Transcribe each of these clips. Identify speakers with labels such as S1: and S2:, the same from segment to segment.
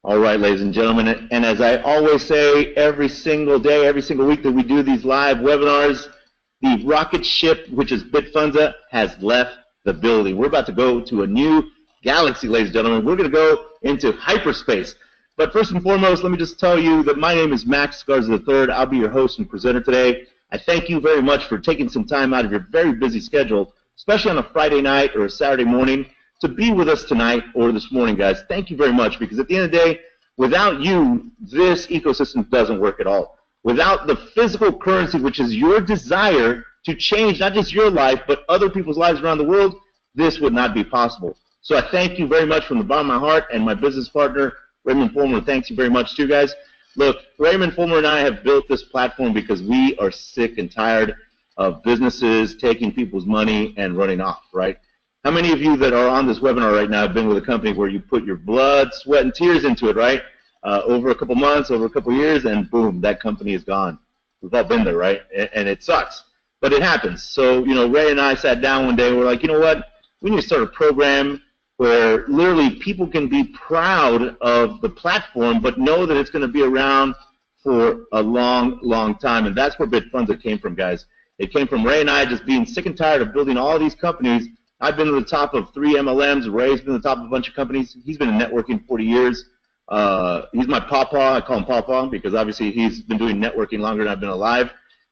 S1: All right, ladies and gentlemen, and as I always say, every single day, every single week that we do these live webinars, the rocket ship, which is Bitfundza, has left the building. We're about to go to a new galaxy, ladies and gentlemen. We're going to go into hyperspace. But first and foremost, let me just tell you that my name is Max Garza III. I'll be your host and presenter today. I thank you very much for taking some time out of your very busy schedule, especially on a Friday night or a Saturday morning, to be with us tonight or this morning, guys. Thank you very much, because at the end of the day, without you, this ecosystem doesn't work at all. Without the physical currency, which is your desire to change not just your life, but other people's lives around the world, this would not be possible. So I thank you very much from the bottom of my heart, and my business partner, Raymond Fulmer, thanks you very much too, guys. Look, Raymond Fulmer and I have built this platform because we are sick and tired of businesses taking people's money and running off, right? How many of you that are on this webinar right now have been with a company where you put your blood, sweat, and tears into it, right? Over a couple months, over a couple years, and boom, that company is gone. We've all been there, right? And it sucks, but it happens. So, you know, Ray and I sat down one day, we're like, you know what? We need to start a program where literally people can be proud of the platform, but know that it's going to be around for a long, long time. And that's where Bitfundza came from, guys. It came from Ray and I just being sick and tired of building all these companies. I've been to the top of 3 MLMs. Ray's been to the top of a bunch of companies. He's been in networking 40 years. He's my pawpaw. I call him pawpaw because obviously he's been doing networking longer than I've been alive.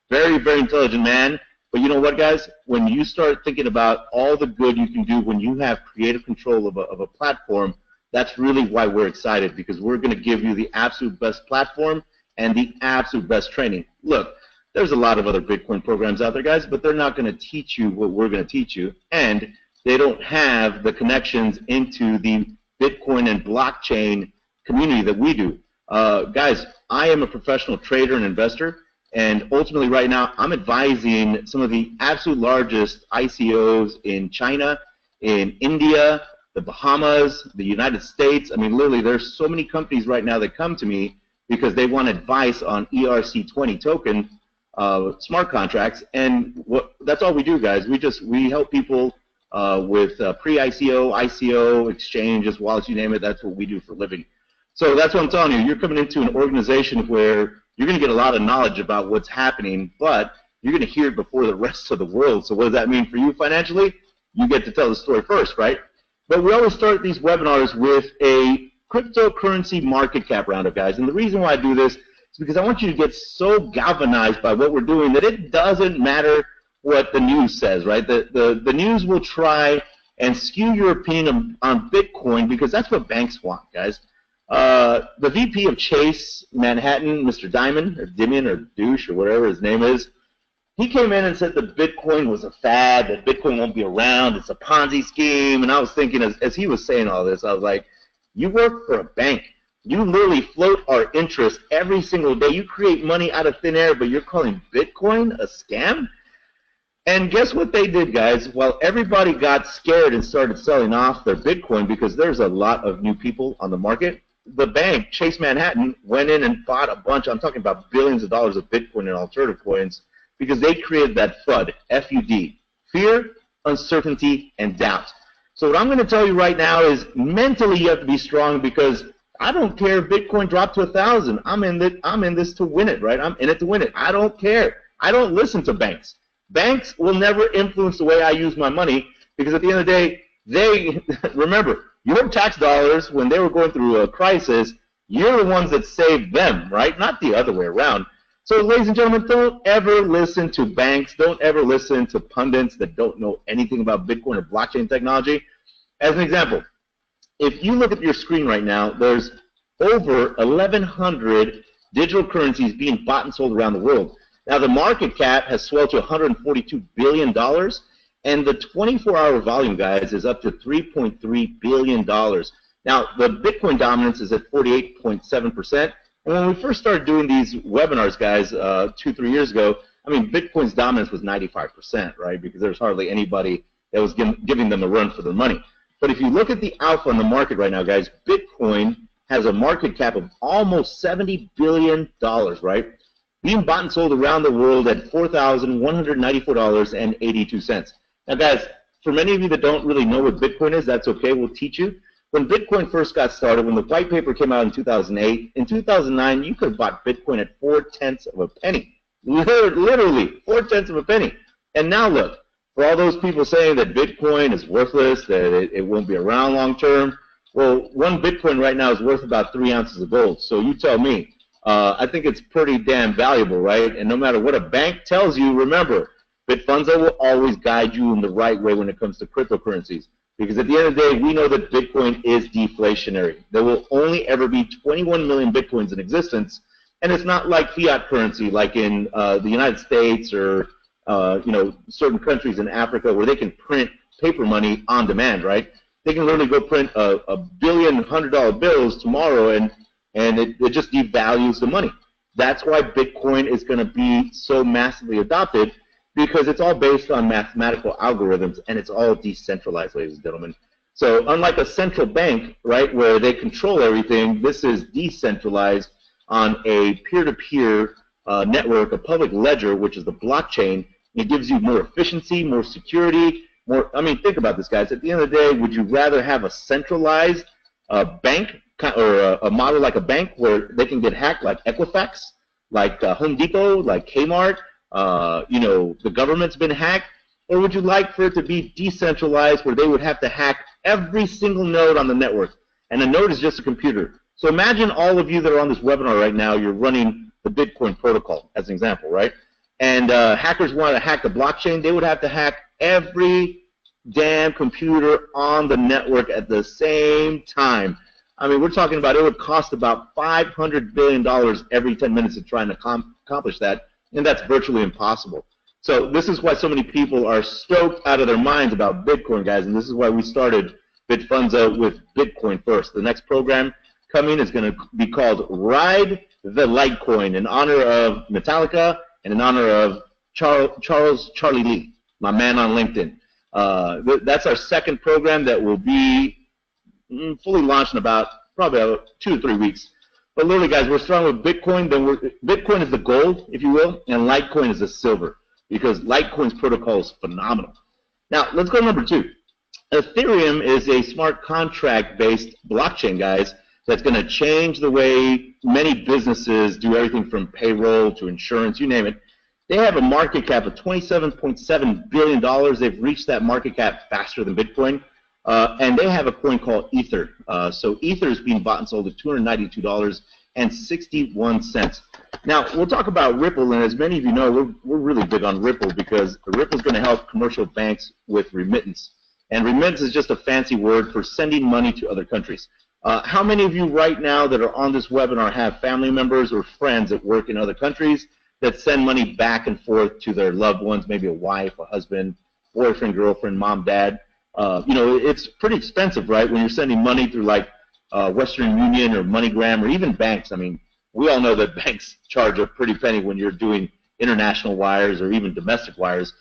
S1: Very, very intelligent man. But you know what, guys? When you start thinking about all the good you can do when you have creative control of a platform, that's really why we're excited, because we're going to give you the absolute best platform and the absolute best training. Look, there's a lot of other Bitcoin programs out there, guys, but they're not going to teach you what we're going to teach you, and they don't have the connections into the Bitcoin and blockchain community that we do. Guys, I am a professional trader and investor, and ultimately right now I'm advising some of the absolute largest ICOs in China, in India, the Bahamas, the United States. I mean, literally, there's so many companies right now that come to me because they want advice on ERC20 token smart contracts, and that's all we do, guys. We help people with pre-ICO, ICO, exchanges, wallets, you name it. That's what we do for a living. So that's what I'm telling you. You're coming into an organization where you're going to get a lot of knowledge about what's happening, but you're going to hear it before the rest of the world. So what does that mean for you financially? You get to tell the story first, right? But we always start these webinars with a cryptocurrency market cap roundup, guys. And the reason why I do this is because I want you to get so galvanized by what we're doing that it doesn't matter what the news says, right? The news will try and skew your opinion on Bitcoin because that's what banks want, guys. The VP of Chase Manhattan, Mr. Diamond, or Dimian, or Douche, or whatever his name is, he came in and said that Bitcoin was a fad, that Bitcoin won't be around, it's a Ponzi scheme. And I was thinking, as he was saying all this, I was like, you work for a bank. You literally float our interest every single day. You create money out of thin air, but you're calling Bitcoin a scam? And guess what they did, guys? While everybody got scared and started selling off their Bitcoin because there's a lot of new people on the market, the bank, Chase Manhattan, went in and bought a bunch, I'm talking about billions of dollars of Bitcoin and alternative coins, because they created that FUD, F-U-D, fear, uncertainty, and doubt. So what I'm going to tell you right now is mentally you have to be strong, because I don't care if Bitcoin dropped to 1,000. I'm in this to win it, right? I'm in it to win it. I don't care. I don't listen to banks. Banks will never influence the way I use my money, because at the end of the day, they remember, your tax dollars, when they were going through a crisis, you're the ones that saved them, right? Not the other way around. So, ladies and gentlemen, don't ever listen to banks. Don't ever listen to pundits that don't know anything about Bitcoin or blockchain technology. As an example, if you look at your screen right now, there's over 1,100 digital currencies being bought and sold around the world. Now, the market cap has swelled to $142 billion, and the 24-hour volume, guys, is up to $3.3 billion. Now, the Bitcoin dominance is at 48.7%. And when we first started doing these webinars, guys, 2-3 years ago, I mean, Bitcoin's dominance was 95%, right? Because there's hardly anybody that was giving them a run for their money. But if you look at the alpha in the market right now, guys, Bitcoin has a market cap of almost $70 billion, right? Being bought and sold around the world at $4,194.82. Now, guys, for many of you that don't really know what Bitcoin is, that's okay. We'll teach you. when Bitcoin first got started, when the white paper came out in 2008, in 2009, you could have bought Bitcoin at 4/10 of a penny. Literally, 4/10 of a penny. And now look, for all those people saying that Bitcoin is worthless, that it won't be around long term, well, one Bitcoin right now is worth about 3 ounces of gold. So you tell me. I think it's pretty damn valuable, right? And no matter what a bank tells you, remember, Bitfundza will always guide you in the right way when it comes to cryptocurrencies. Because at the end of the day, we know that Bitcoin is deflationary. There will only ever be 21 million Bitcoins in existence, and it's not like fiat currency, like in the United States or certain countries in Africa where they can print paper money on demand, right? They can literally go print a billion $100 bills tomorrow, and it just devalues the money. That's why Bitcoin is going to be so massively adopted, because it's all based on mathematical algorithms, and it's all decentralized, ladies and gentlemen. So unlike a central bank, right, where they control everything, this is decentralized on a peer-to-peer network, a public ledger, which is the blockchain. It gives you more efficiency, more security, more. I mean, think about this, guys. At the end of the day, would you rather have a centralized bank or a model like a bank where they can get hacked, like Equifax, like Home Depot, like Kmart? The government's been hacked, or would you like for it to be decentralized where they would have to hack every single node on the network? And a node is just a computer. So imagine all of you that are on this webinar right now, you're running the Bitcoin protocol as an example, right? And hackers want to hack the blockchain. They would have to hack every damn computer on the network at the same time. I mean, we're talking about it would cost about $500 billion every 10 minutes to try and accomplish that. And that's virtually impossible. So this is why so many people are stoked out of their minds about Bitcoin, guys, and this is why we started Bitfundza with Bitcoin first. The next program coming is going to be called Ride the Litecoin, in honor of Metallica and in honor of Charlie Lee, my man on LinkedIn. That's our second program that will be fully launched in about probably 2 to 3 weeks. But literally, guys, we're starting with Bitcoin. Bitcoin is the gold, if you will, and Litecoin is the silver, because Litecoin's protocol is phenomenal. Now, let's go to number 2. Ethereum is a smart contract-based blockchain, guys, that's going to change the way many businesses do everything from payroll to insurance, you name it. They have a market cap of $27.7 billion. They've reached that market cap faster than Bitcoin. And they have a coin called Ether. So Ether is being bought and sold at $292.61. Now, we'll talk about Ripple, and as many of you know, we're really big on Ripple, because Ripple is going to help commercial banks with remittance. And remittance is just a fancy word for sending money to other countries. How many of you right now that are on this webinar have family members or friends that work in other countries that send money back and forth to their loved ones, maybe a wife, a husband, boyfriend, girlfriend, mom, dad? It's pretty expensive, right, when you're sending money through like Western Union or MoneyGram or even banks. I mean, we all know that banks charge a pretty penny when you're doing international wires or even domestic wires.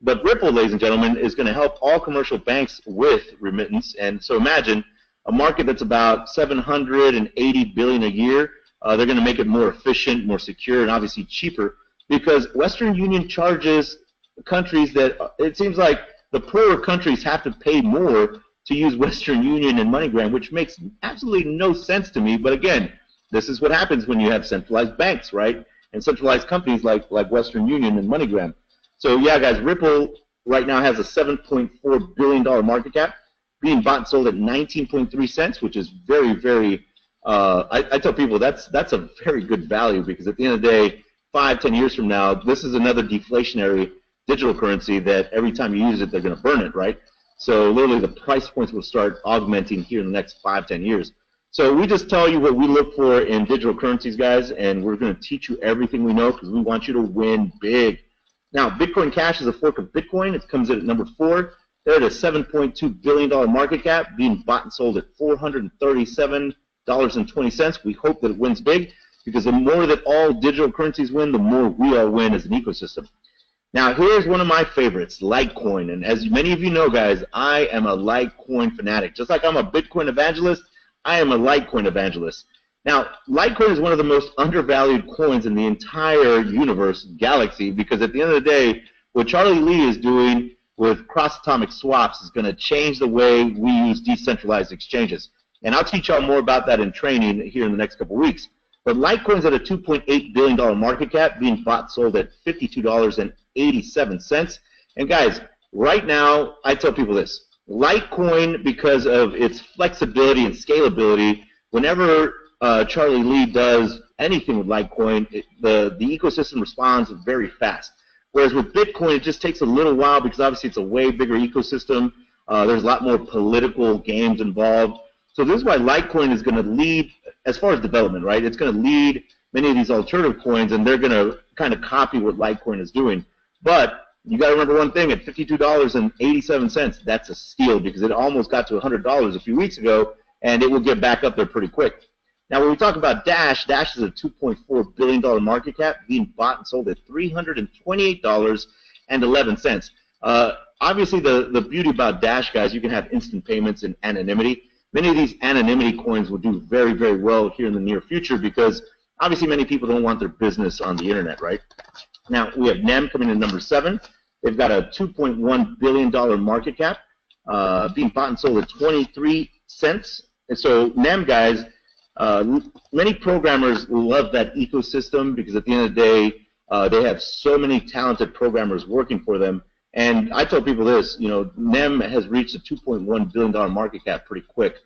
S1: But Ripple, ladies and gentlemen, is going to help all commercial banks with remittance. And so imagine a market that's about $780 billion a year. They're going to make it more efficient, more secure, and obviously cheaper, because Western Union charges countries that it seems like the poorer countries have to pay more to use Western Union and MoneyGram, which makes absolutely no sense to me. But again, this is what happens when you have centralized banks, right? And centralized companies like Western Union and MoneyGram. So yeah, guys, Ripple right now has a $7.4 billion market cap, being bought and sold at 19.3 cents, which is very, very, I tell people that's a very good value, because at the end of the day, 5-10 years from now, this is another deflationary digital currency that every time you use it, they're going to burn it, right? So literally the price points will start augmenting here in the next 5-10 years. So we just tell you what we look for in digital currencies, guys, and we're going to teach you everything we know, because we want you to win big. Now, Bitcoin Cash is a fork of Bitcoin. It comes in at number 4. They're at a $7.2 billion market cap, being bought and sold at $437.20. We hope that it wins big, because the more that all digital currencies win, the more we all win as an ecosystem. Now, here's one of my favorites, Litecoin. And as many of you know, guys, I am a Litecoin fanatic. Just like I'm a Bitcoin evangelist, I am a Litecoin evangelist. Now, Litecoin is one of the most undervalued coins in the entire universe, galaxy, because at the end of the day, what Charlie Lee is doing with cross-atomic swaps is going to change the way we use decentralized exchanges. And I'll teach y'all more about that in training here in the next couple weeks. But Litecoin's at a $2.8 billion market cap, being bought and sold at $52.87. And guys, right now, I tell people this. Litecoin, because of its flexibility and scalability, whenever Charlie Lee does anything with Litecoin, the ecosystem responds very fast. Whereas with Bitcoin, it just takes a little while because obviously it's a way bigger ecosystem. There's a lot more political games involved. So this is why Litecoin is going to lead, as far as development, right? It's going to lead many of these alternative coins, and they're going to kind of copy what Litecoin is doing. But you got to remember one thing, at $52.87, that's a steal because it almost got to $100 a few weeks ago, and it will get back up there pretty quick. Now, when we talk about Dash, Dash is a $2.4 billion market cap, being bought and sold at $328.11. Obviously, the beauty about Dash, guys, you can have instant payments and anonymity. Many of these anonymity coins will do very, very well here in the near future because obviously many people don't want their business on the internet, right? Now, we have NEM coming in number 7. They've got a $2.1 billion market cap, being bought and sold at 23 cents. And so NEM, guys, many programmers love that ecosystem because at the end of the day, they have so many talented programmers working for them. And I tell people this, you know, NEM has reached a $2.1 billion market cap pretty quick,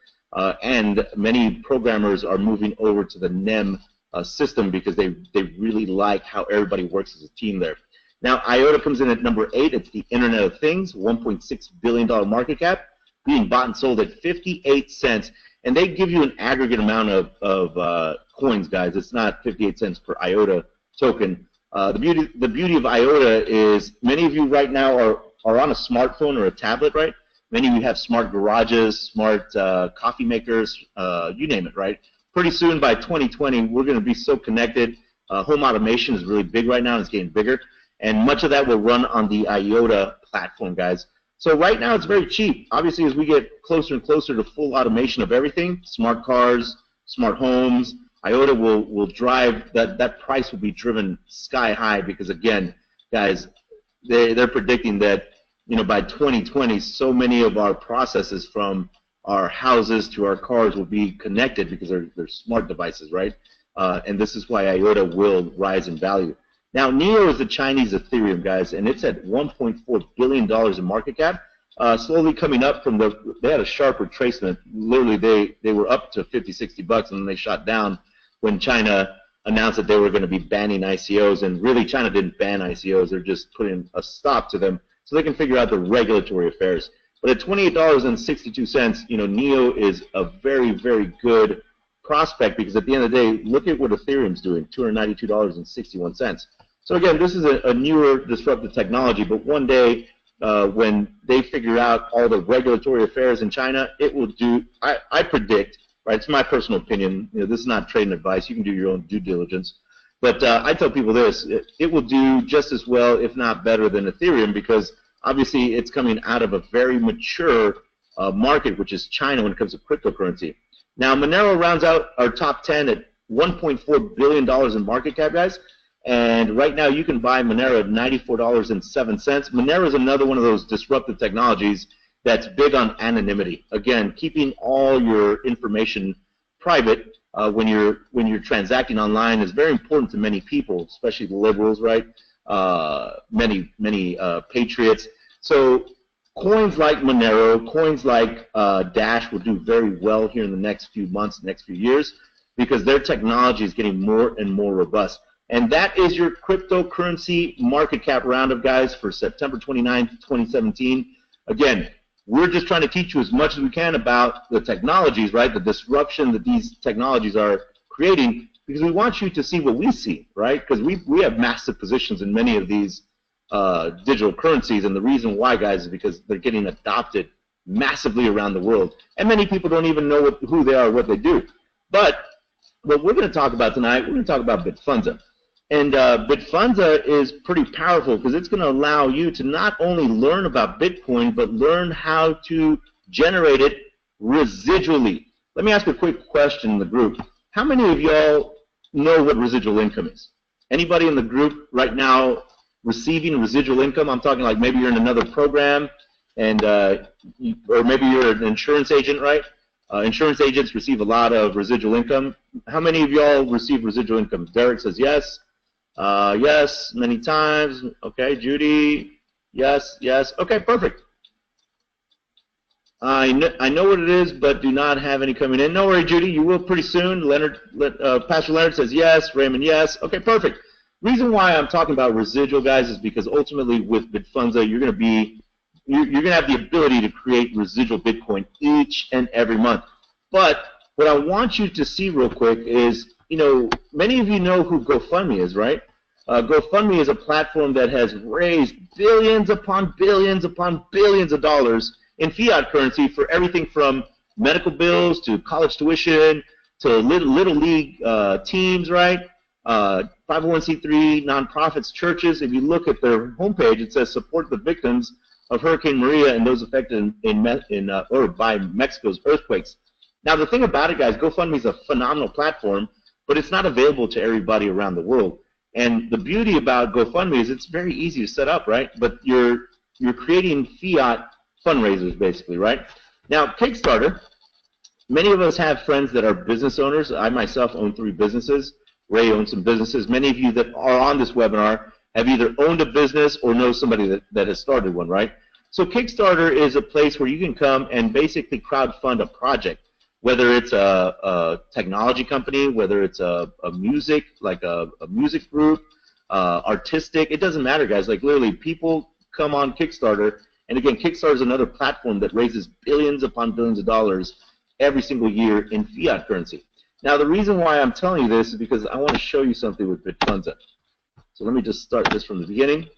S1: and many programmers are moving over to the NEM system because they really like how everybody works as a team there. Now, IOTA comes in at number 8. It's the Internet of Things, $1.6 billion market cap, being bought and sold at 58 cents. And they give you an aggregate amount of coins, guys. It's not 58 cents per IOTA token. The beauty of IOTA is many of you right now are on a smartphone or a tablet, right? Many of you have smart garages, smart coffee makers, you name it, right? Pretty soon by 2020, we're going to be so connected. Home automation is really big right now, and it's getting bigger. And much of that will run on the IOTA platform, guys. So right now it's very cheap. Obviously, as we get closer and closer to full automation of everything, smart cars, smart homes, IOTA will drive, that price will be driven sky high because, again, guys, they're predicting that, you know, by 2020, so many of our processes from our houses to our cars will be connected because they're smart devices, right? And this is why IOTA will rise in value. Now, NEO is the Chinese Ethereum, guys, and it's at $1.4 billion in market cap, slowly coming up from they had a sharp retracement. Literally, they were up to 50, 60 bucks, and then they shot down when China announced that they were going to be banning ICOs, and really China didn't ban ICOs, they're just putting a stop to them so they can figure out the regulatory affairs. But at $28.62, you know, NEO is a very, very good prospect because at the end of the day, look at what Ethereum's doing, $292.61. So again, this is a newer disruptive technology, but one day when they figure out all the regulatory affairs in China, it will do, I predict, right, it's my personal opinion, you know, this is not trading advice, you can do your own due diligence, but I tell people this, it will do just as well, if not better than Ethereum because obviously it's coming out of a very mature market, which is China when it comes to cryptocurrency. Now, Monero rounds out our top 10 at $1.4 billion in market cap, guys. And right now you can buy Monero at $94.07. Monero is another one of those disruptive technologies that's big on anonymity. Again, keeping all your information private when you're transacting online is very important to many people, especially the liberals, right? Many patriots. So coins like Monero, coins like Dash will do very well here in the next few months, next few years, because their technology is getting more and more robust. And that is your cryptocurrency market cap roundup, guys, for September 29th, 2017. Again, we're just trying to teach you as much as we can about the technologies, right, the disruption that these technologies are creating, because we want you to see what we see, right, because we have massive positions in many of these digital currencies, and the reason why, guys, is because they're getting adopted massively around the world, and many people don't even know who they are or what they do. But what we're going to talk about tonight, we're going to talk about Bitfundza. And Bitfundza is pretty powerful because it's going to allow you to not only learn about Bitcoin, but learn how to generate it residually. Let me ask a quick question in the group. How many of y'all know what residual income is? Anybody in the group right now receiving residual income? I'm talking like maybe you're in another program, and or maybe you're an insurance agent, right? Insurance agents receive a lot of residual income. How many of y'all receive residual income? Derek says yes. Yes, many times. Okay, Judy, yes, yes. Okay, perfect. I know what it is, but do not have any coming in. No worry, Judy, you will pretty soon. Pastor Leonard says yes. Raymond, yes. Okay, perfect. Reason why I'm talking about residual, guys, is because ultimately with Bitfundza, you're gonna have the ability to create residual Bitcoin each and every month. But what I want you to see real quick is, many of you know who GoFundMe is, right? GoFundMe is a platform that has raised billions upon billions upon billions of dollars in fiat currency for everything from medical bills to college tuition to little league teams, right? 501c3 nonprofits, churches. If you look at their homepage, it says support the victims of Hurricane Maria and those affected by Mexico's earthquakes. Now, the thing about it, guys, GoFundMe is a phenomenal platform, but it's not available to everybody around the world. And the beauty about GoFundMe is it's very easy to set up, right? But you're creating fiat fundraisers, basically, right? Now, Kickstarter, many of us have friends that are business owners. I myself own 3 businesses. Ray owns some businesses. Many of you that are on this webinar have either owned a business or know somebody that has started one, right? So Kickstarter is a place where you can come and basically crowdfund a project, whether it's a technology company, whether it's a music, like a music group, artistic. It doesn't matter, guys. Like literally, people come on Kickstarter. And again, Kickstarter is another platform that raises billions upon billions of dollars every single year in fiat currency. Now, the reason why I'm telling you this is because I want to show you something with Bitfundza. So let me just start this from the beginning.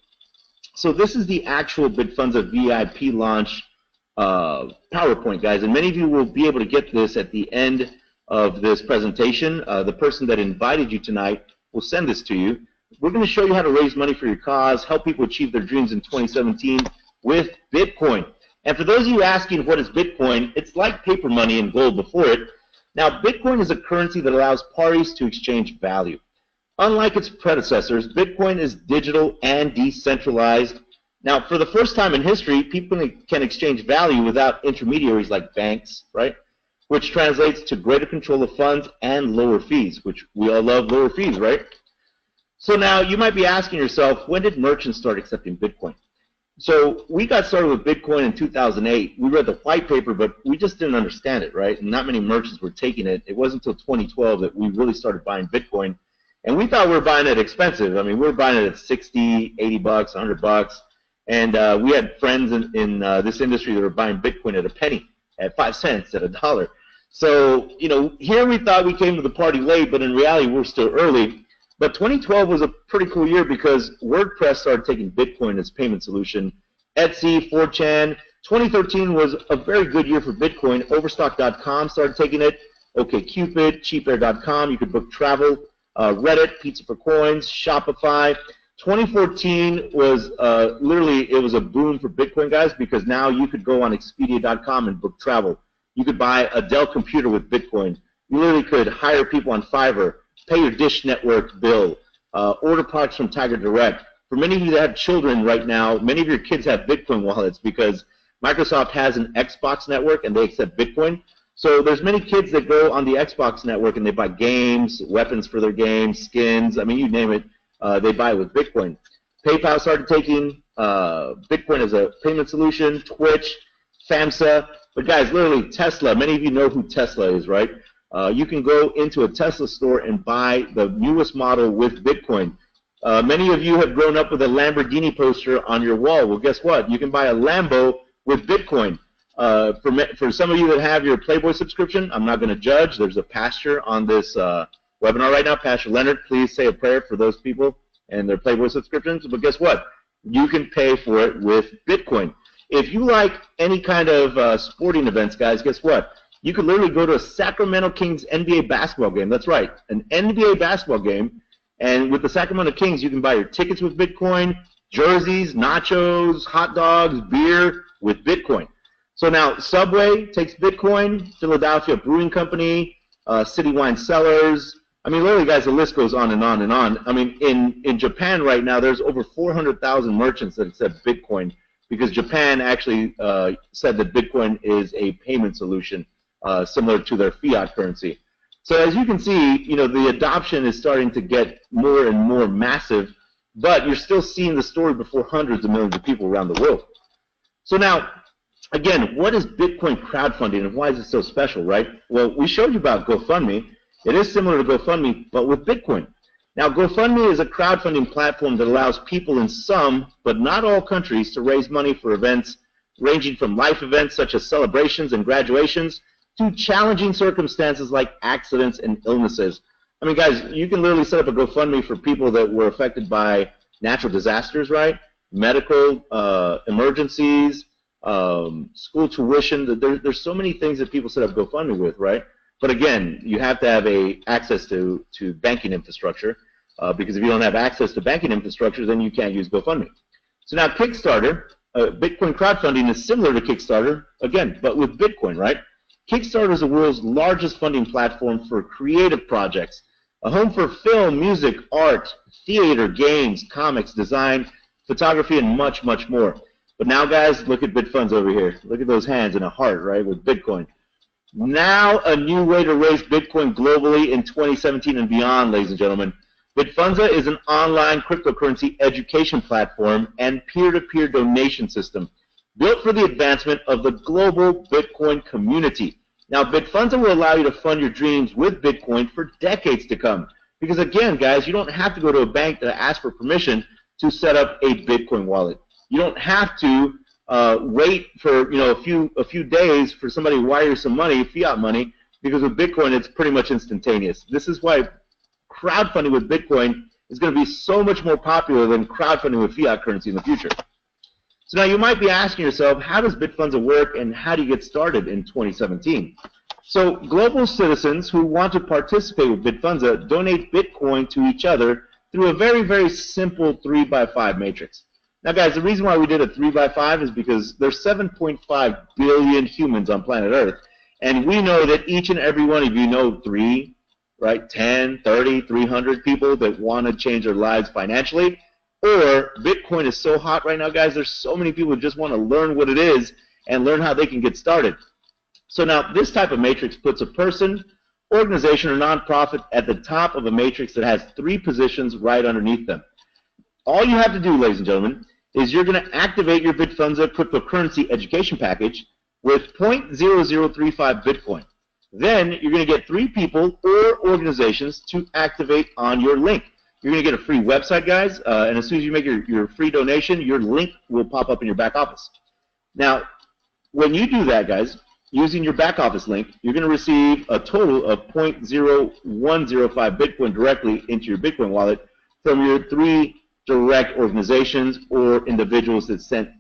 S1: So this is the actual Bitfundza VIP launch PowerPoint, guys. And many of you will be able to get this at the end of this presentation. The person that invited you tonight will send this to you. We're going to show you how to raise money for your cause, help people achieve their dreams in 2017 with Bitcoin. And for those of you asking what is Bitcoin, it's like paper money and gold before it. Now, Bitcoin is a currency that allows parties to exchange value. Unlike its predecessors, Bitcoin is digital and decentralized. Now, for the first time in history, people can exchange value without intermediaries like banks, right? Which translates to greater control of funds and lower fees, which we all love lower fees, right? So now you might be asking yourself, when did merchants start accepting Bitcoin? So we got started with Bitcoin in 2008. We read the white paper, but we just didn't understand it, right? And not many merchants were taking it. It wasn't until 2012 that we really started buying Bitcoin. And we thought we were buying it expensive. I mean, we were buying it at 60, 80 bucks, 100 bucks. And we had friends in this industry that were buying Bitcoin at a penny, at 5 cents, at $1. So, here we thought we came to the party late, but in reality, we're still early. But 2012 was a pretty cool year because WordPress started taking Bitcoin as payment solution. Etsy, 4chan. 2013 was a very good year for Bitcoin. Overstock.com started taking it. OkCupid, cheapair.com. You could book travel. Reddit, Pizza for Coins, Shopify. 2014 was literally, it was a boom for Bitcoin, guys, because now you could go on Expedia.com and book travel. You could buy a Dell computer with Bitcoin. You literally could hire people on Fiverr, pay your Dish Network bill, order products from Tiger Direct. For many of you that have children right now, many of your kids have Bitcoin wallets because Microsoft has an Xbox network and they accept Bitcoin. So there's many kids that go on the Xbox network and they buy games, weapons for their games, skins, I mean, you name it, they buy it with Bitcoin. PayPal started taking Bitcoin as a payment solution, Twitch, FAMSA. But guys, literally Tesla, many of you know who Tesla is, right? You can go into a Tesla store and buy the newest model with Bitcoin. Many of you have grown up with a Lamborghini poster on your wall. Well, guess what? You can buy a Lambo with Bitcoin. For some of you that have your Playboy subscription, I'm not going to judge. There's a pastor on this webinar right now, Pastor Leonard. Please say a prayer for those people and their Playboy subscriptions. But guess what? You can pay for it with Bitcoin. If you like any kind of sporting events, guys, guess what? You could literally go to a Sacramento Kings NBA basketball game. That's right, an NBA basketball game. And with the Sacramento Kings, you can buy your tickets with Bitcoin, jerseys, nachos, hot dogs, beer with Bitcoin. So now Subway takes Bitcoin, Philadelphia Brewing Company, City Wine Cellars. I mean, literally, guys, the list goes on and on and on. I mean, in Japan right now, there's over 400,000 merchants that accept Bitcoin because Japan actually said that Bitcoin is a payment solution similar to their fiat currency. So as you can see, you know, the adoption is starting to get more and more massive, but you're still seeing the story before hundreds of millions of people around the world. So now, again, what is Bitcoin crowdfunding and why is it so special, right? Well, we showed you about GoFundMe. It is similar to GoFundMe, but with Bitcoin. Now, GoFundMe is a crowdfunding platform that allows people in some, but not all countries to raise money for events ranging from life events such as celebrations and graduations to challenging circumstances like accidents and illnesses. I mean, guys, you can literally set up a GoFundMe for people that were affected by natural disasters, right? Medical emergencies, school tuition. There's so many things that people set up GoFundMe with, right? But again, you have to have access to banking infrastructure because if you don't have access to banking infrastructure, then you can't use GoFundMe. So now Kickstarter, Bitcoin crowdfunding is similar to Kickstarter, again, but with Bitcoin, right? Kickstarter is the world's largest funding platform for creative projects, a home for film, music, art, theater, games, comics, design, photography, and much, much more. But now, guys, look at Bitfundza over here. Look at those hands and a heart, right, with Bitcoin. Now a new way to raise Bitcoin globally in 2017 and beyond, ladies and gentlemen. Bitfundza is an online cryptocurrency education platform and peer-to-peer donation system built for the advancement of the global Bitcoin community. Now, Bitfundza will allow you to fund your dreams with Bitcoin for decades to come. Because again, guys, you don't have to go to a bank to ask for permission to set up a Bitcoin wallet. You don't have to wait for a few days for somebody to wire some money, fiat money, because with Bitcoin it's pretty much instantaneous. This is why crowdfunding with Bitcoin is going to be so much more popular than crowdfunding with fiat currency in the future. So now you might be asking yourself, how does Bitfundza work and how do you get started in 2017? So global citizens who want to participate with Bitfundza donate Bitcoin to each other through a very, very simple 3x5 matrix. Now, guys, the reason why we did a 3x5 is because there's 7.5 billion humans on planet Earth, and we know that each and every one of you know 3, right, 10, 30, 300 people that want to change their lives financially. Or Bitcoin is so hot right now, guys, there's so many people who just want to learn what it is and learn how they can get started. So now this type of matrix puts a person, organization, or nonprofit at the top of a matrix that has 3 positions right underneath them. All you have to do, ladies and gentlemen, is you're going to activate your Bitfundza cryptocurrency education package with 0.0035 Bitcoin. Then you're going to get 3 people or organizations to activate on your link. You're going to get a free website, guys, and as soon as you make your free donation, your link will pop up in your back office. Now, when you do that, guys, using your back office link, you're going to receive a total of 0.0105 Bitcoin directly into your Bitcoin wallet from your 3 direct organizations or individuals that sent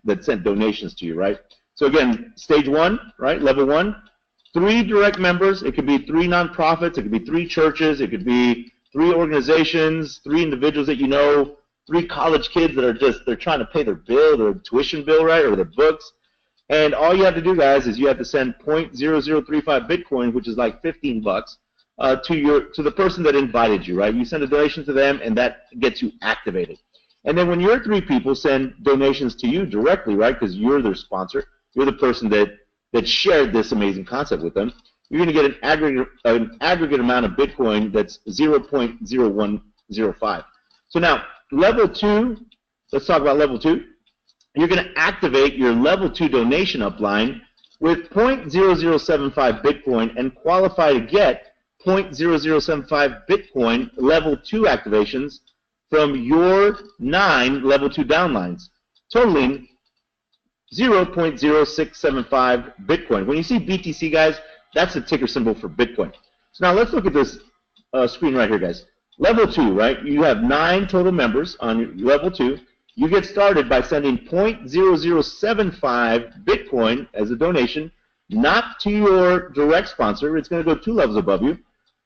S1: donations to you, right? So again, stage 1, right, level 1, 3 direct members. It could be 3 nonprofits, it could be 3 churches, it could be 3 organizations, 3 individuals that you know, 3 college kids that are they're trying to pay their bill, their tuition bill, right, or their books. And all you have to do, guys, is you have to send 0.0035 Bitcoin, which is like 15 bucks, to the person that invited you, right? You send a donation to them, and that gets you activated. And then when your 3 people send donations to you directly, right, because you're their sponsor, you're the person that shared this amazing concept with them, you're going to get an aggregate amount of Bitcoin that's 0.0105. So now, level 2, let's talk about level 2. You're going to activate your level 2 donation upline with 0.0075 Bitcoin and qualify to get 0.0075 Bitcoin level 2 activations from your 9 level 2 downlines, totaling 0.0675 Bitcoin. When you see BTC, guys, that's the ticker symbol for Bitcoin. So now let's look at this screen right here, guys. Level 2, right? You have 9 total members on your level 2. You get started by sending 0.0075 Bitcoin as a donation, not to your direct sponsor. It's going to go 2 levels above you.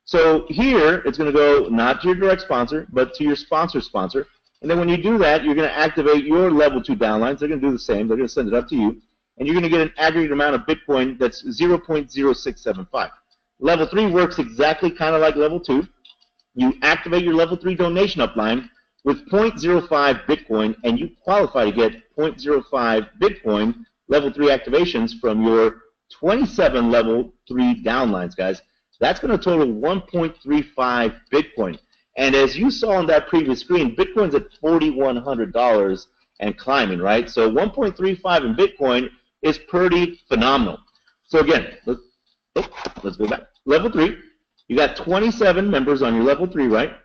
S1: So here, it's going to go not to your direct sponsor, but to your sponsor's sponsor. And then when you do that, you're going to activate your level 2 downlines. They're going to do the same. They're going to send it up to you. And you're going to get an aggregate amount of Bitcoin that's 0.0675. Level 3 works exactly kind of like level 2. You activate your level 3 donation upline with 0.05 Bitcoin, and you qualify to get 0.05 Bitcoin level 3 activations from your 27 level 3 downlines, guys. That's going to total 1.35 Bitcoin. And as you saw on that previous screen, Bitcoin's at $4,100 and climbing, right? So 1.35 in Bitcoin is pretty phenomenal. So again, let's go back. Level 3, you got 27 members on your level 3, right?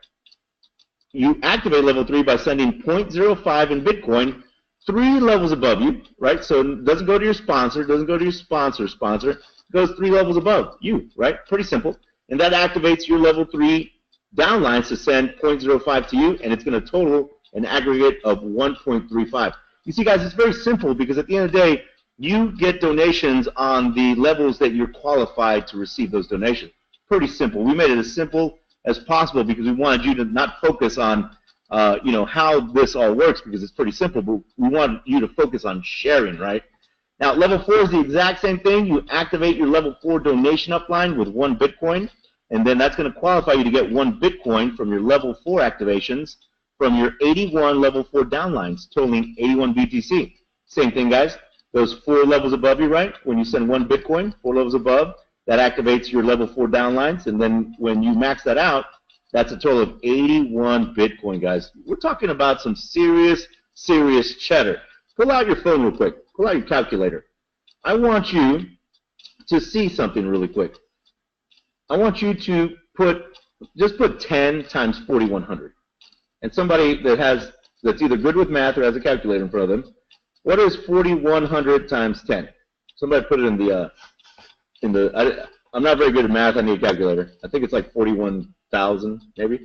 S1: You activate level 3 by sending 0.05 in Bitcoin 3 levels above you, right? So it doesn't go to your sponsor, doesn't go to your sponsor, it goes 3 levels above you, right? Pretty simple. And that activates your level 3 downlines to send 0.05 to you, and it's going to total an aggregate of 1.35. You see, guys, it's very simple because at the end of the day, you get donations on the levels that you're qualified to receive those donations. Pretty simple. We made it as simple as possible because we wanted you to not focus on how this all works, because it's pretty simple, but we want you to focus on sharing, right? Now, level 4 is the exact same thing. You activate your level 4 donation upline with 1 Bitcoin, and then that's going to qualify you to get 1 Bitcoin from your level 4 activations from your 81 level 4 downlines, totaling 81 BTC. Same thing, guys. Those 4 levels above you, right? When you send 1 Bitcoin, 4 levels above, that activates your level 4 downlines, and then when you max that out, that's a total of 81 Bitcoin, guys. We're talking about some serious, serious cheddar. Pull out your phone real quick. Pull out your calculator. I want you to see something really quick. I want you to just put 10 times 4,100. And somebody that's either good with math or has a calculator in front of them, what is 4,100 times 10? Somebody put it I'm not very good at math. I need a calculator. I think it's like 41,000, maybe.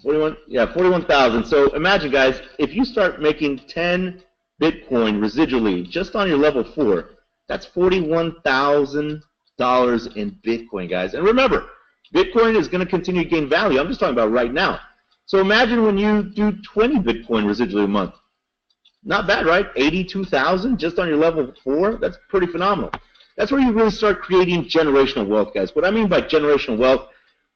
S1: 41,000. So imagine, guys, if you start making 10 Bitcoin residually just on your level 4, that's $41,000 in Bitcoin, guys. And remember, Bitcoin is going to continue to gain value. I'm just talking about right now. So imagine when you do 20 Bitcoin residually a month. Not bad, right? 82,000 just on your level 4. That's pretty phenomenal. That's where you really start creating generational wealth, guys. What I mean by generational wealth,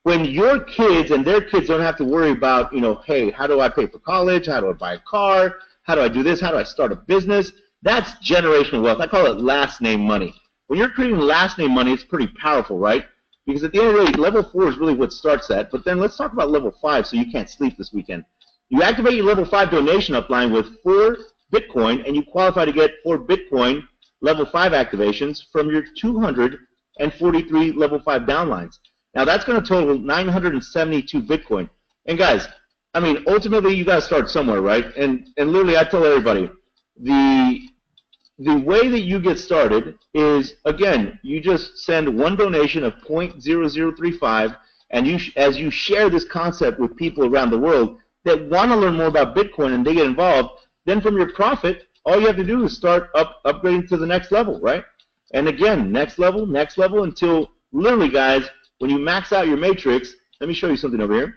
S1: when your kids and their kids don't have to worry about, hey, how do I pay for college? How do I buy a car? How do I do this? How do I start a business? That's generational wealth. I call it last name money. When you're creating last name money, it's pretty powerful, right? Because at the end of the day, level 4 is really what starts that. But then let's talk about level 5 so you can't sleep this weekend. You activate your level 5 donation upline with 4 Bitcoin, and you qualify to get 4 Bitcoin level 5 activations from your 243 level 5 downlines. Now that's going to total 972 Bitcoin. And guys, I mean, ultimately you got to start somewhere, right? And literally I tell everybody, the way that you get started is, again, you just send 1 donation of 0.0035, and as you share this concept with people around the world that want to learn more about Bitcoin and they get involved, then from your profit, all you have to do is start upgrading to the next level, right? And again, next level, until literally, guys, when you max out your matrix, let me show you something over here.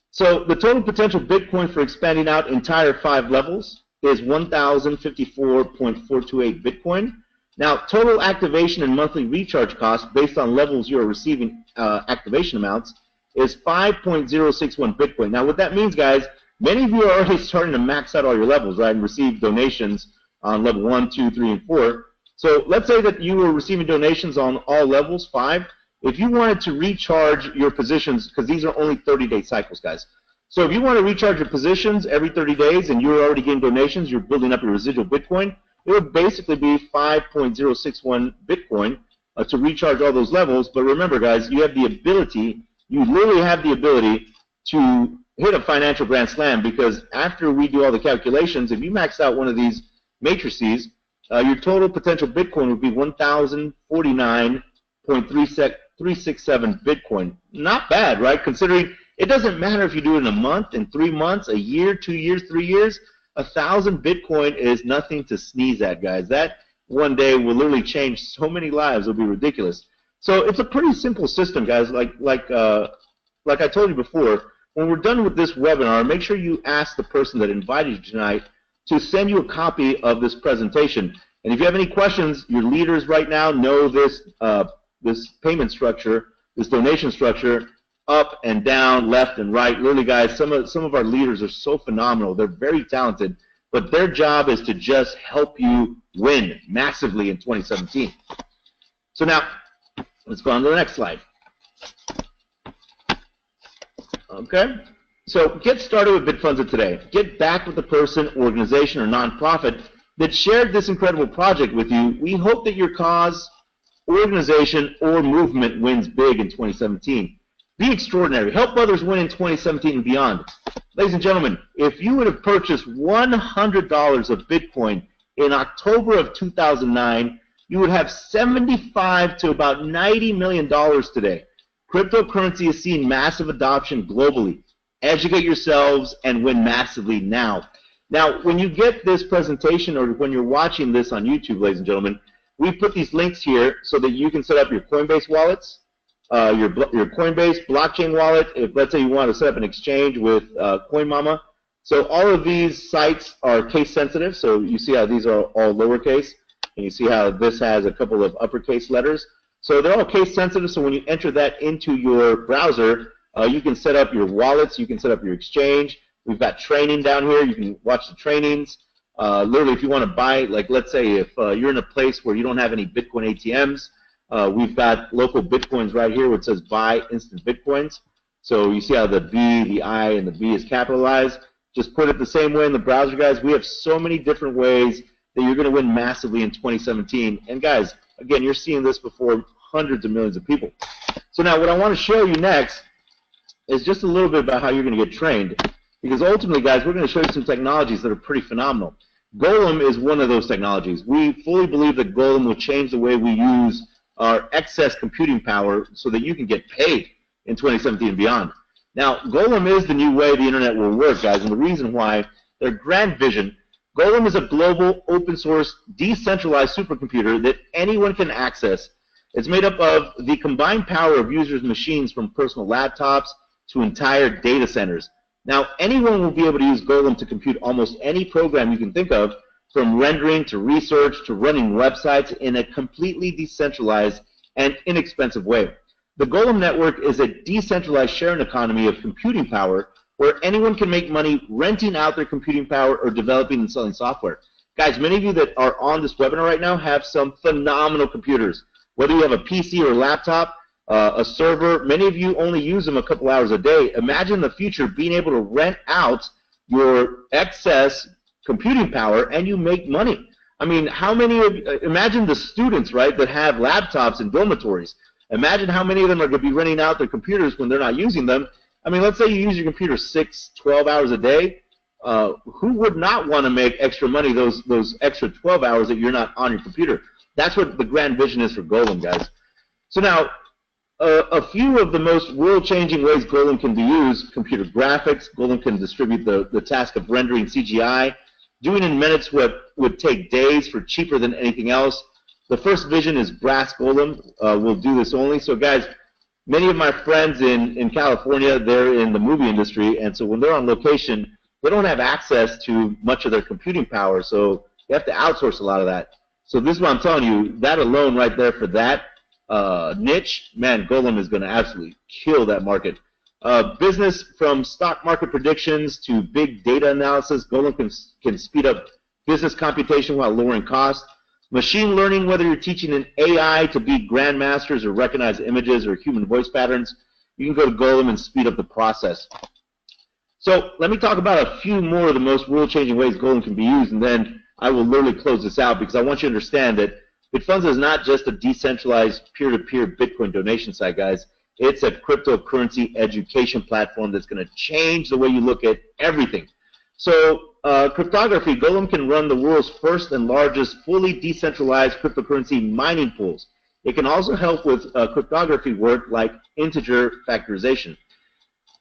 S1: So the total potential Bitcoin for expanding out entire 5 levels is 1,054.428 Bitcoin. Now, total activation and monthly recharge costs based on levels you are receiving activation amounts is 5.061 Bitcoin. Now, what that means, guys, many of you are already starting to max out all your levels, right, and receive donations on level 1, 2, 3, and 4. So let's say that you were receiving donations on all levels, 5. If you wanted to recharge your positions, because these are only 30-day cycles, guys. So if you want to recharge your positions every 30 days and you're already getting donations, you're building up your residual Bitcoin, it would basically be 5.061 Bitcoin to recharge all those levels. But remember, guys, you literally have the ability to hit a financial grand slam, because after we do all the calculations, if you max out one of these matrices, your total potential Bitcoin would be 1,049.367 Bitcoin. Not bad, right? Considering it doesn't matter if you do it in a month, in 3 months, a year, 2 years, 3 years, 1,000 Bitcoin is nothing to sneeze at, guys. That one day will literally change so many lives. It'll be ridiculous. So it's a pretty simple system, guys. Like I told you before, when we're done with this webinar, make sure you ask the person that invited you tonight to send you a copy of this presentation. And if you have any questions, your leaders right now know this payment structure, this donation structure, up and down, left and right. Literally, guys, some of our leaders are so phenomenal. They're very talented. but their job is to just help you win massively in 2017. So now, let's go on to the next slide. Okay, so get started with Bitfundza today. Get back with the person, organization, or nonprofit that shared this incredible project with you. We hope that your cause, organization, or movement wins big in 2017. Be extraordinary. Help others win in 2017 and beyond. Ladies and gentlemen, if you would have purchased $100 of Bitcoin in October of 2009, you would have $75 to about $90 million today. Cryptocurrency is seeing massive adoption globally. Educate yourselves and win massively now. Now, when you get this presentation or when you're watching this on YouTube, ladies and gentlemen, we put these links here so that you can set up your Coinbase wallets, your Coinbase blockchain wallet, if let's say you want to set up an exchange with CoinMama. So all of these sites are case sensitive, so you see how these are all lowercase, and you see how this has a couple of uppercase letters. So they're all case sensitive, so when you enter that into your browser, you can set up your wallets, you can set up your exchange. We've got training down here, you can watch the trainings. Literally, if you want to buy, like let's say if you're in a place where you don't have any Bitcoin ATMs, we've got local Bitcoins right here where it says buy instant Bitcoins. So you see how the B, the I, and the B is capitalized. Just put it the same way in the browser, guys. We have so many different ways that you're going to win massively in 2017. And guys, again, you're seeing this before hundreds of millions of people. So now what I want to show you next is just a little bit about how you're going to get trained. Because ultimately, guys, we're going to show you some technologies that are pretty phenomenal. Golem is one of those technologies. We fully believe that Golem will change the way we use our excess computing power so that you can get paid in 2017 and beyond. Now, Golem is the new way the internet will work, guys, and the reason why, their grand vision, Golem is a global, open-source, decentralized supercomputer that anyone can access. It's made up of the combined power of users' machines from personal laptops to entire data centers. Now, anyone will be able to use Golem to compute almost any program you can think of, from rendering to research to running websites in a completely decentralized and inexpensive way. The Golem network is a decentralized sharing economy of computing power where anyone can make money renting out their computing power or developing and selling software. Guys, many of you that are on this webinar right now have some phenomenal computers. Whether you have a PC or a laptop, a server, many of you only use them a couple hours a day. Imagine the future being able to rent out your excess computing power and you make money. I mean, how many of imagine the students, right, that have laptops in dormitories. Imagine how many of them are going to be renting out their computers when they're not using them. I mean, let's say you use your computer 6, 12 hours a day. Who would not want to make extra money those extra 12 hours that you're not on your computer? That's what the grand vision is for Golem, guys. So now, a few of the most world-changing ways Golem can be used: computer graphics. Golem can distribute the task of rendering CGI. Doing in minutes what would take days for cheaper than anything else. The first vision is Brass Golem. We'll do this only. So guys, many of my friends in California, they're in the movie industry, and so when they're on location, they don't have access to much of their computing power, so they have to outsource a lot of that. So this is what I'm telling you, that alone right there for that niche, man, Golem is going to absolutely kill that market. Business, from stock market predictions to big data analysis, Golem can speed up business computation while lowering costs. Machine learning, whether you're teaching an AI to be grandmasters or recognize images or human voice patterns, you can go to Golem and speed up the process. So let me talk about a few more of the most world-changing ways Golem can be used, and then I will literally close this out because I want you to understand that Bitfundza is not just a decentralized peer-to-peer Bitcoin donation site, guys. It's a cryptocurrency education platform that's going to change the way you look at everything. So cryptography, Golem can run the world's first and largest fully decentralized cryptocurrency mining pools. It can also help with cryptography work like integer factorization.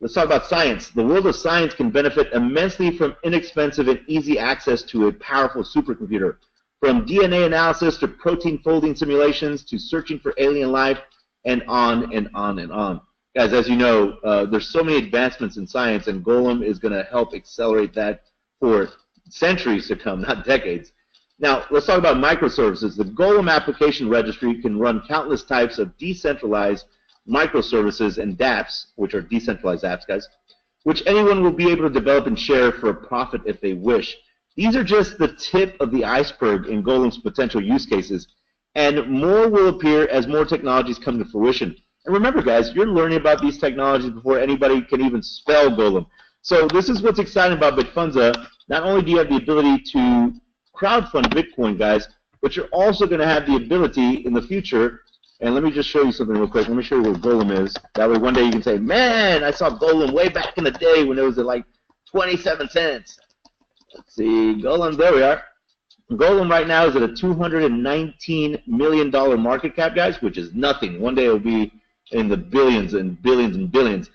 S1: Let's talk about science. The world of science can benefit immensely from inexpensive and easy access to a powerful supercomputer. From DNA analysis to protein folding simulations to searching for alien life, and on and on and on. Guys, as you know, there's so many advancements in science, and Golem is going to help accelerate that for centuries to come, not decades. Now, let's talk about microservices. The Golem application registry can run countless types of decentralized microservices and dApps, which are decentralized apps, guys, which anyone will be able to develop and share for a profit if they wish. These are just the tip of the iceberg in Golem's potential use cases, and more will appear as more technologies come to fruition. And remember, guys, you're learning about these technologies before anybody can even spell Golem. So this is what's exciting about Bitfundza. Not only do you have the ability to crowdfund Bitcoin, guys, but you're also going to have the ability in the future. And let me just show you something real quick. Let me show you where Golem is. That way one day you can say, man, I saw Golem way back in the day when it was at like 27 cents. Let's see, Golem, there we are. Golem right now is at a $219 million market cap, guys, which is nothing. One day it will be in the billions and billions and billions.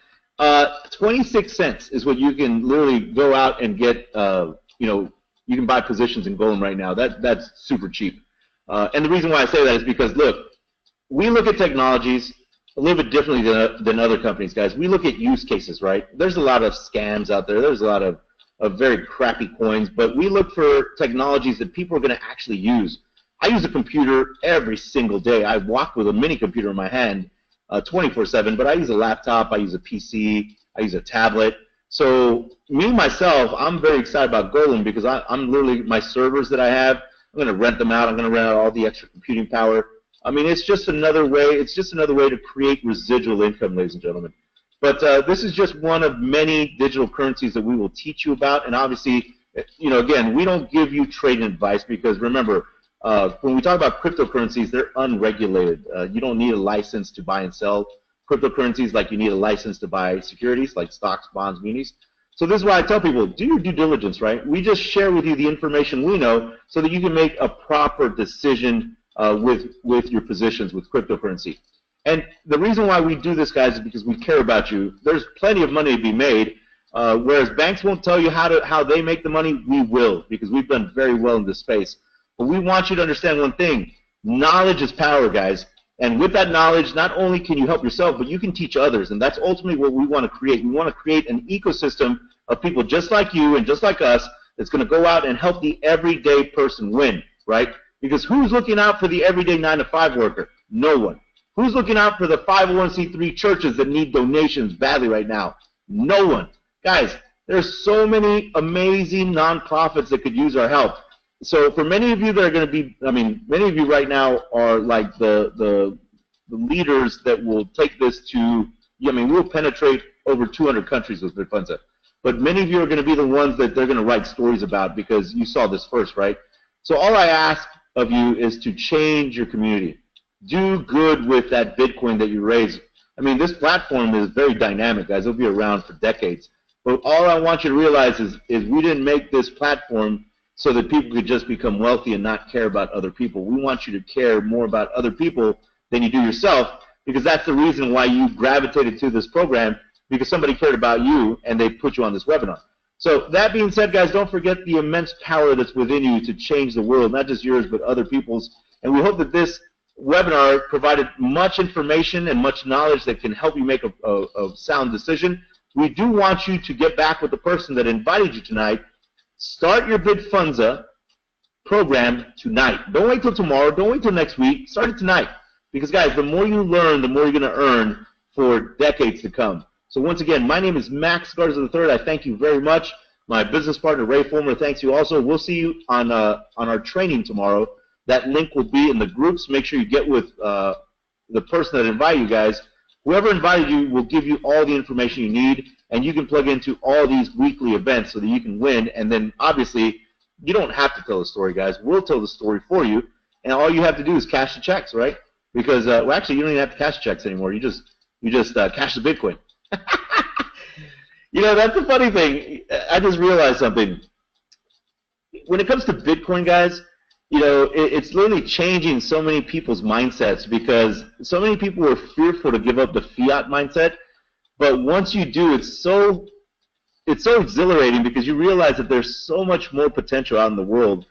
S1: 26 cents is what you can literally go out and get, you can buy positions in Golem right now. That's super cheap. And the reason why I say that is because, look, we look at technologies a little bit differently than other companies, guys. We look at use cases, right? There's a lot of scams out there. There's a lot of very crappy coins, but we look for technologies that people are going to actually use. I use a computer every single day. I walk with a mini computer in my hand 24/7, but I use a laptop, I use a PC, I use a tablet. So me, myself, I'm very excited about Golem because I'm literally, my servers that I have, I'm going to rent them out. I'm going to rent out all the extra computing power. I mean, it's just another way. It's just another way to create residual income, ladies and gentlemen. But this is just one of many digital currencies that we will teach you about. And obviously, again, we don't give you trading advice because remember, when we talk about cryptocurrencies, they're unregulated. You don't need a license to buy and sell cryptocurrencies like you need a license to buy securities like stocks, bonds, munis. So this is why I tell people, do your due diligence, right? We just share with you the information we know so that you can make a proper decision with your positions with cryptocurrency. And the reason why we do this, guys, is because we care about you. There's plenty of money to be made, whereas banks won't tell you how they make the money. We will, because we've done very well in this space. But we want you to understand one thing. Knowledge is power, guys. And with that knowledge, not only can you help yourself, but you can teach others. And that's ultimately what we want to create. We want to create an ecosystem of people just like you and just like us that's going to go out and help the everyday person win, right? Because who's looking out for the everyday 9-to-5 worker? No one. Who's looking out for the 501c3 churches that need donations badly right now? No one. Guys, there's so many amazing nonprofits that could use our help. So for many of you that are going to be, many of you right now are like the leaders that will take this to, we'll penetrate over 200 countries with Bitfundza. But many of you are going to be the ones that they're going to write stories about because you saw this first, right? So all I ask of you is to change your community. Do good with that Bitcoin that you raise. This platform is very dynamic, guys. It'll be around for decades. But all I want you to realize is we didn't make this platform so that people could just become wealthy and not care about other people. We want you to care more about other people than you do yourself, because that's the reason why you gravitated to this program, because somebody cared about you and they put you on this webinar. So that being said, guys, don't forget the immense power that's within you to change the world, not just yours but other people's. And we hope that this webinar provided much information and much knowledge that can help you make a sound decision. We do want you to get back with the person that invited you tonight. Start your Bitfundza program tonight. Don't wait till tomorrow. Don't wait till next week. Start it tonight. Because, guys, the more you learn, the more you're going to earn for decades to come. So, once again, my name is Max Garza III. I thank you very much. My business partner, Ray Fulmer, thanks you also. We'll see you on our training tomorrow. That link will be in the groups. Make sure you get with the person that invited you guys. Whoever invited you will give you all the information you need, and you can plug into all these weekly events so that you can win. And then, obviously, you don't have to tell the story, guys. We'll tell the story for you, and all you have to do is cash the checks, right? Because, well, actually, you don't even have to cash the checks anymore. You just cash the Bitcoin. That's the funny thing. I just realized something. When it comes to Bitcoin, guys, it's literally changing so many people's mindsets because so many people are fearful to give up the fiat mindset. But once you do, it's so exhilarating because you realize that there's so much more potential out in the world.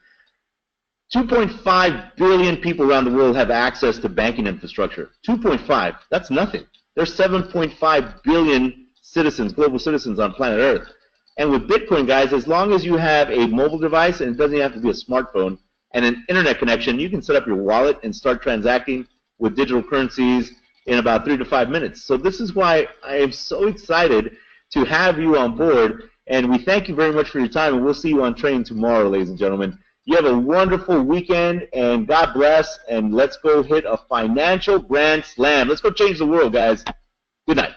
S1: 2.5 billion people around the world have access to banking infrastructure. 2.5, that's nothing. There's 7.5 billion citizens, global citizens on planet Earth. And with Bitcoin, guys, as long as you have a mobile device, and it doesn't have to be a smartphone, and an internet connection, you can set up your wallet and start transacting with digital currencies in about 3 to 5 minutes. So this is why I am so excited to have you on board. And we thank you very much for your time, and we'll see you on training tomorrow, ladies and gentlemen. You have a wonderful weekend, and God bless, and let's go hit a financial grand slam. Let's go change the world, guys. Good night.